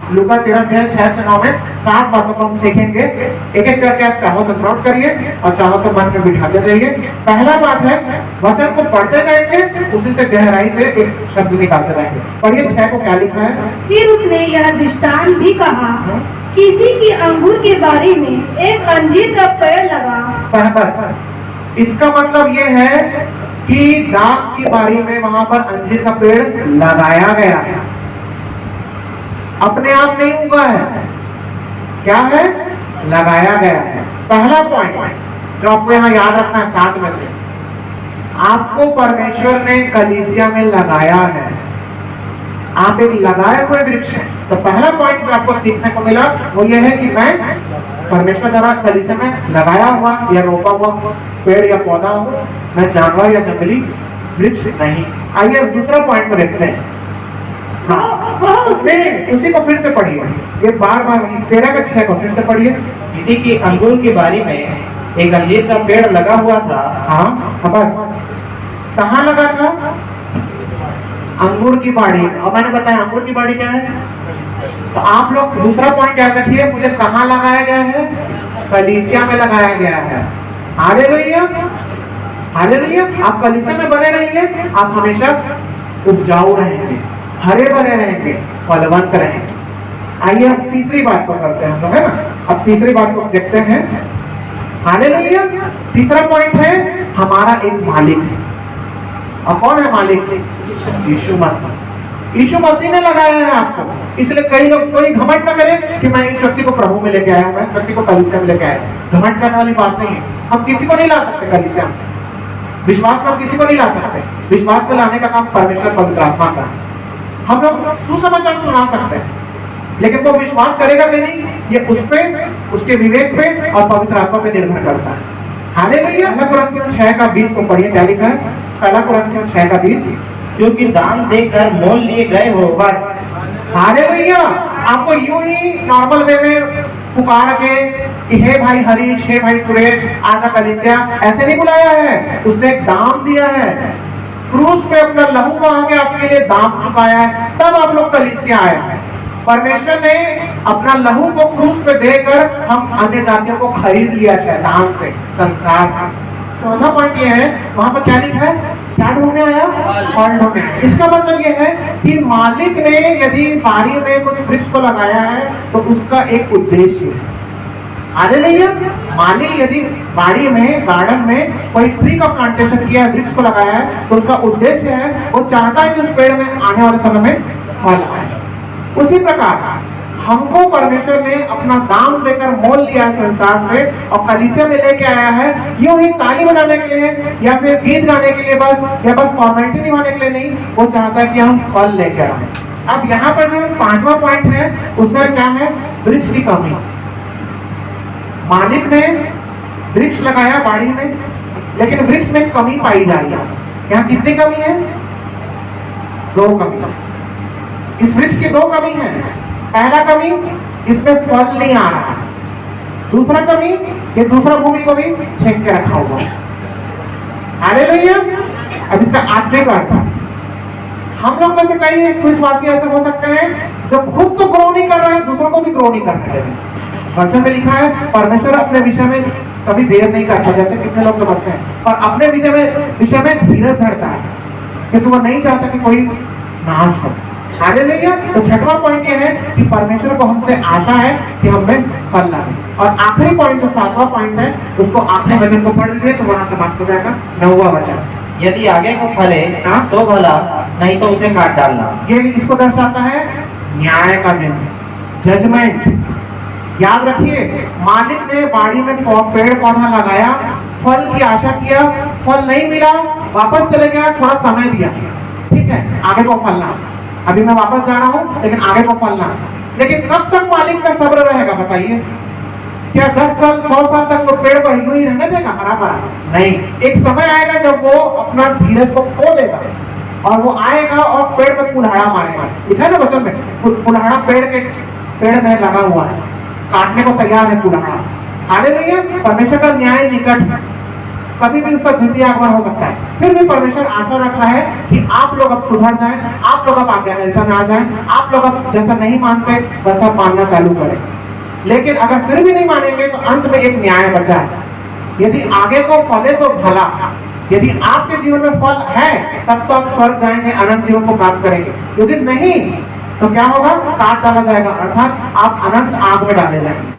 लूका 13:6 से 9 में 7 बातों को हम सीखेंगे। एक एक करके आप चाहो तो नोट करिए और चाहो तो मन में बिठाते जाइए। पहला बात है, वचन को पढ़ते जाएंगे, उसी से गहराई से एक शब्द निकालते जाएंगे। पढ़िए 6 को क्या लिखा है। फिर उसने यह दृष्टांत भी कहा, किसी की अंगूर की बारी में एक अंजीर का पेड़ लगा। बस इसका मतलब ये है कि दाख की बारी में वहां पर अंजीर का पेड़ लगाया गया है, अपने आप नहीं उगा है। क्या है? लगाया गया है। पहला पॉइंट जो आपको यहाँ याद रखना है 7 में से, आपको परमेश्वर ने कलीसिया में लगाया है। आप एक लगाए हुए वृक्ष हैं। तो पहला पॉइंट जो आपको सीखने को मिला वो ये है कि मैं परमेश्वर द्वारा कलीसिया में लगाया हुआ या रोपा हुआ पेड़ या पौधा हूं, मैं जानवर या जंगली वृक्ष नहीं। आइए दूसरा पॉइंट में देखते हैं। उसी को फिर से पढ़िए, ये बार बार 13 का 6 को फिर से पढ़िए। किसी की अंगूर की बारी में एक अंजीर का पेड़ लगा हुआ था। हाँ बस, कहाँ लगा था? अंगूर की बाड़ी में। और मैंने बताया अंगूर की बाड़ी क्या है। तो आप लोग दूसरा पॉइंट याद रखिए, मुझे कहाँ लगाया गया है? कलीसिया में लगाया गया है। Hallelujah, hallelujah. आप कलीसिया में बने रहिए, आप हमेशा उपजाऊ रहेंगे, हरे भरे रहेंगे, फलवंत रहेंगे। आइए अब तीसरी बात को करते हैं हम लोग, है ना। अब तीसरी बात को देखते हैं। हालेलुया। तीसरा पॉइंट है, हमारा एक मालिक है। और कौन है मालिक? यीशु मसीह। यीशु मसीह ने लगाया है आपको। इसलिए कई लोग कोई घमंड न करे कि मैं इस व्यक्ति को प्रभु में लेके आया हूं, मैं इस व्यक्ति को कलीसिया में लेके आया। घमंड करने वाली बात नहीं है। हम किसी को नहीं ला सकते कलीसिया में, विश्वास पर किसी को नहीं ला सकते। विश्वास पर लाने का काम परमेश्वर पवित्र आत्मा का है। हम लोग सुसमाचार सुना सकते हैं, लेकिन वो विश्वास करेगा कि नहीं, ये उस पे, उसके विवेक पे और पवित्र आत्मा पे निर्भर करता है। हालेलुया। 1 कुरिन्थियों 6:20 को पढ़िए, क्या लिखा है? 1 कुरिन्थियों 6:20, क्योंकि दाम देकर मोल लिए गए हो। बस, हालेलुया। आपको यूं ही नॉर्मल वे में पुकार के कि हे भाई हरीश, हे भाई सुरेश, आजा कलीसिया, ऐसे नहीं बुलाया है। उसने एक दाम दिया है, क्रूस पे अपना लहू बहा के आपके लिए दाम चुकाया है, तब आप लोग कलीसिया आए। परमेश्वर ने अपना लहू को क्रूस पे देकर हम अन्य जातियों को खरीद लिया शैतान से, संसार से। चौथा पॉइंट ये है, वहां पर क्या लिखा है? क्या ढूंढने आया? फल ढूंढने। इसका मतलब ये है कि मालिक ने यदि बारी में कुछ वृक्ष को लगाया है तो उसका एक उद्देश्य है। हालेलुया। माली यदि बाड़ी में, गार्डन में कोई ट्री का प्लांटेशन किया है, वृक्ष को लगाया है, तो उसका उद्देश्य है, वो चाहता है कि उस पेड़ में आने वाले समय में फल आए। उसी प्रकार हमको परमेश्वर ने अपना दाम देकर मोल लिया है संसार से और कलीसिया में लेके आया है। यूं ही ताली बजाने के लिए या फिर गीत गाने के लिए बस, या बस फॉर्मेलिटी निभाने के लिए नहीं, वो चाहता है कि हम फल लेकर आए। अब यहाँ पर जो 5वां पॉइंट है उसमें क्या है? वृक्ष की कमी। मालिक ने वृक्ष लगाया बाड़ी में, लेकिन वृक्ष में कमी पाई जा रही है। यहाँ कितनी कमी है? 2 कमी। इस वृक्ष की 2 कमी है। पहला कमी, इसमें फल नहीं आ रहा है। दूसरा कमी, ये दूसरा भूमि को भी छेक के रखा हुआ है। हालेलुया। अब इसका आत्मिक अर्थ, हम लोग में से कई विश्वासी ऐसे हो सकते हैं जो खुद तो ग्रो नहीं कर रहे हैं, दूसरों को भी ग्रो नहीं करने दे रहे। वचन में लिखा है परमेश्वर अपने विषय में कभी देर नहीं करता, जैसे कितने लोग समझते हैं, और अपने विषय में धीरज धरता है, क्योंकि वो नहीं चाहता कि कोई नाश हो। हालेलुया। तो 6वां पॉइंट ये है कि परमेश्वर को हमसे आशा है कि हमें फल लाए। और आखिरी पॉइंट जो 7वां पॉइंट है, उसको आखिरी वचन को पढ़ लीजिए तो वहां से बात हो जाएगा। 9वां वचन, यदि आगे को फले तो भला, नहीं तो उसे काट डालना। ये इसको दर्शाता है न्याय का दिन, जजमेंट। याद रखिए, मालिक ने बाड़ी में पेड़ पौधा लगाया, फल की आशा किया, फल नहीं मिला, वापस चले गया, थोड़ा समय दिया, ठीक है, आगे को फलना। अभी मैं वापस जा रहा हूं, लेकिन आगे को फलना। लेकिन कब तक मालिक का सब्र रहेगा बताइए? क्या 10 साल 100 साल तक वो पेड़ को यूं ही रहने देगा हरा भरा? नहीं, एक समय आएगा जब वो अपना धीरज को खो देगा और वो आएगा और पेड़ पे कुल्हाड़ा मारेगा। लिखा है ना वचन में, कुल्हाड़ा पेड़ में लगा हुआ है, काटने को तैयार है कुल्हाड़ा। हालेलुया। परमेश्वर का न्याय निकट है। कभी भी उसका द्वितीय आगमन हो सकता है। फिर भी परमेश्वर आशा रखा है कि आप लोग अब सुधर जाएं, आप लोग अब आज्ञाकारिता में आ जाएं, आप लोग अब जैसा नहीं मानते वैसा मानना चालू करें। लेकिन अगर फिर भी नहीं मानेंगे तो अंत में एक न्याय बचा है। यदि आगे को फले तो भला, यदि आपके जीवन में फल है तब तो आप स्वर्ग जाएंगे, अनंत जीवन को प्राप्त करेंगे। यदि नहीं तो क्या होगा? काट डाला जाएगा, अर्थात आप अनंत आग में डाले जाएंगे।